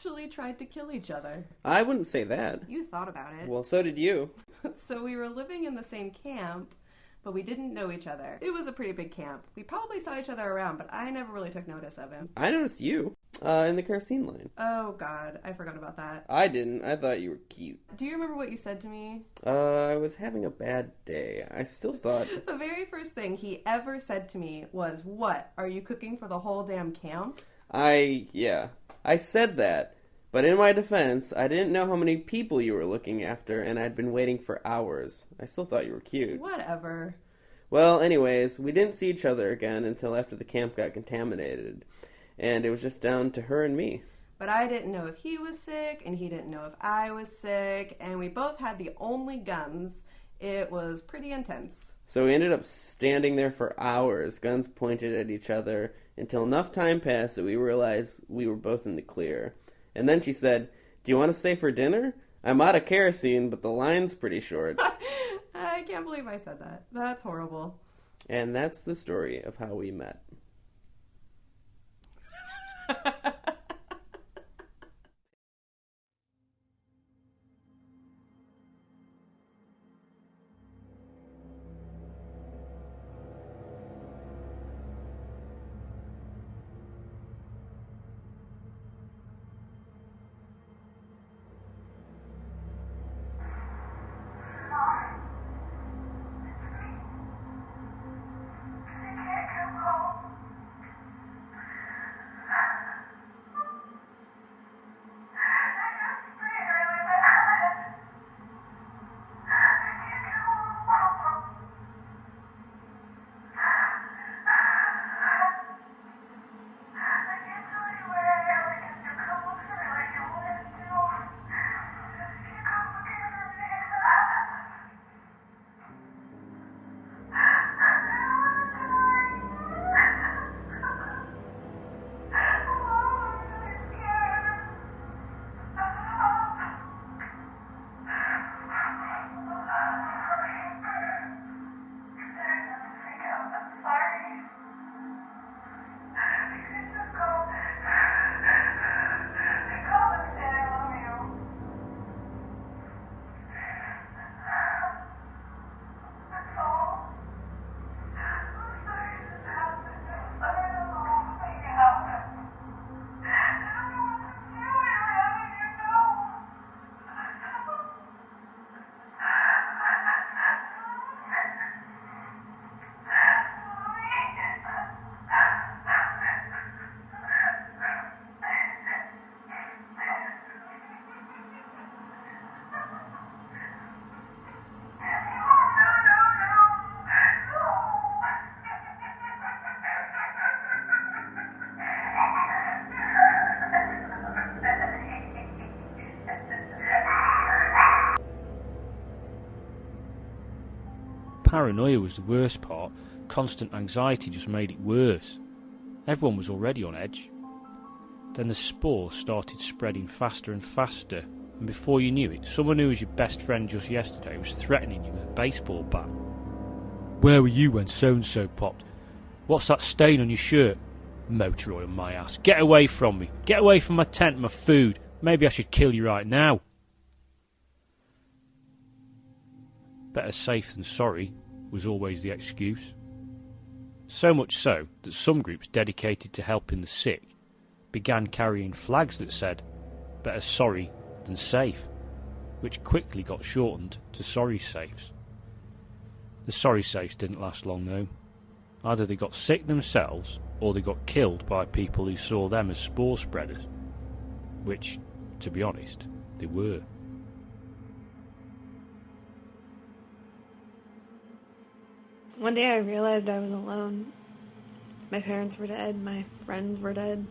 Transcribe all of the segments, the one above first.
actually tried to kill each other. I wouldn't say that. You thought about it. Well, so did you. So we were living in the same camp, but we didn't know each other. It was a pretty big camp. We probably saw each other around, but I never really took notice of him. I noticed you in the kerosene line. Oh, God. I forgot about that. I didn't. I thought you were cute. Do you remember what you said to me? I was having a bad day. I still thought... The very first thing he ever said to me was, "What? Are you cooking for the whole damn camp?" Yeah. I said that. But in my defense, I didn't know how many people you were looking after, and I'd been waiting for hours. I still thought you were cute. Whatever. Well, anyways, we didn't see each other again until after the camp got contaminated. And it was just down to her and me. But I didn't know if he was sick, and he didn't know if I was sick, and we both had the only guns. It was pretty intense. So we ended up standing there for hours, guns pointed at each other, until enough time passed that we realized we were both in the clear. And then she said, "Do you want to stay for dinner? I'm out of kerosene, but the line's pretty short." I can't believe I said that. That's horrible. And that's the story of how we met. Paranoia was the worst part. Constant anxiety just made it worse. Everyone was already on edge. Then the spore started spreading faster and faster, and before you knew it, someone who was your best friend just yesterday was threatening you with a baseball bat. "Where were you when so-and-so popped? What's that stain on your shirt? Motor oil, my ass. Get away from me. Get away from my tent and my food. Maybe I should kill you right now." Better safe than sorry was always the excuse. So much so that some groups dedicated to helping the sick began carrying flags that said, "Better sorry than safe," which quickly got shortened to sorry safes. The sorry safes didn't last long though. Either they got sick themselves or they got killed by people who saw them as spore spreaders, which, to be honest, they were. One day I realized I was alone. My parents were dead, my friends were dead,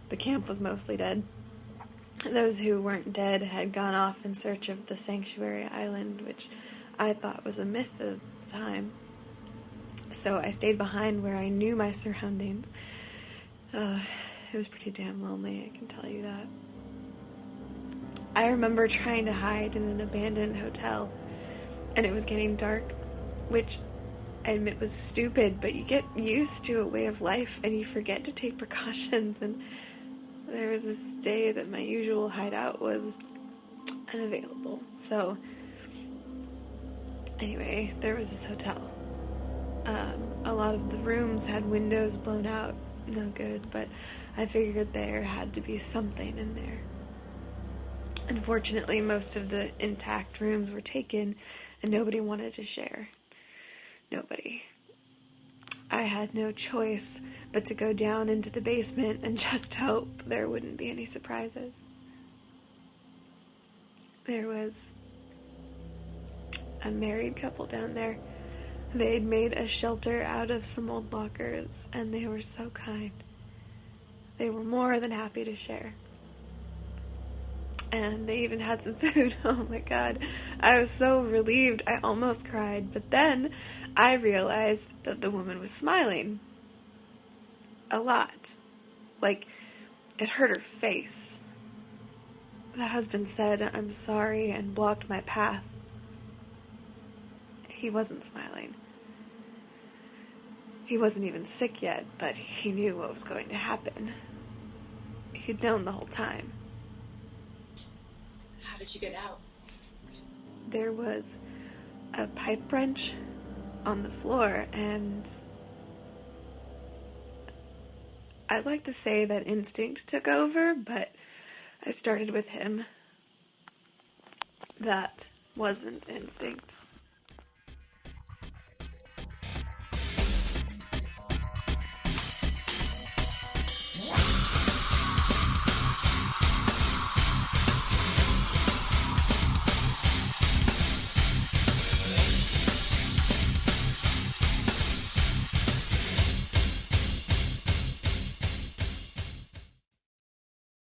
the camp was mostly dead. Those who weren't dead had gone off in search of the sanctuary island, which I thought was a myth at the time. So I stayed behind where I knew my surroundings. It was pretty damn lonely, I can tell you that. I remember trying to hide in an abandoned hotel, and it was getting dark, which I admit was stupid, but you get used to a way of life and you forget to take precautions, and there was this day that my usual hideout was unavailable. So, anyway, there was this hotel. A lot of the rooms had windows blown out. No good, but I figured there had to be something in there. Unfortunately, most of the intact rooms were taken, and nobody wanted to share. Nobody. I had no choice but to go down into the basement and just hope there wouldn't be any surprises. There was a married couple down there. They'd made a shelter out of some old lockers, and they were so kind. They were more than happy to share. And they even had some food. Oh my God. I was so relieved. I almost cried. But then I realized that the woman was smiling. A lot. Like, it hurt her face. The husband said, "I'm sorry," and blocked my path. He wasn't smiling. He wasn't even sick yet, but he knew what was going to happen. He'd known the whole time. How did you get out? There was a pipe wrench on the floor, and I'd like to say that instinct took over, but I started with him. That wasn't instinct.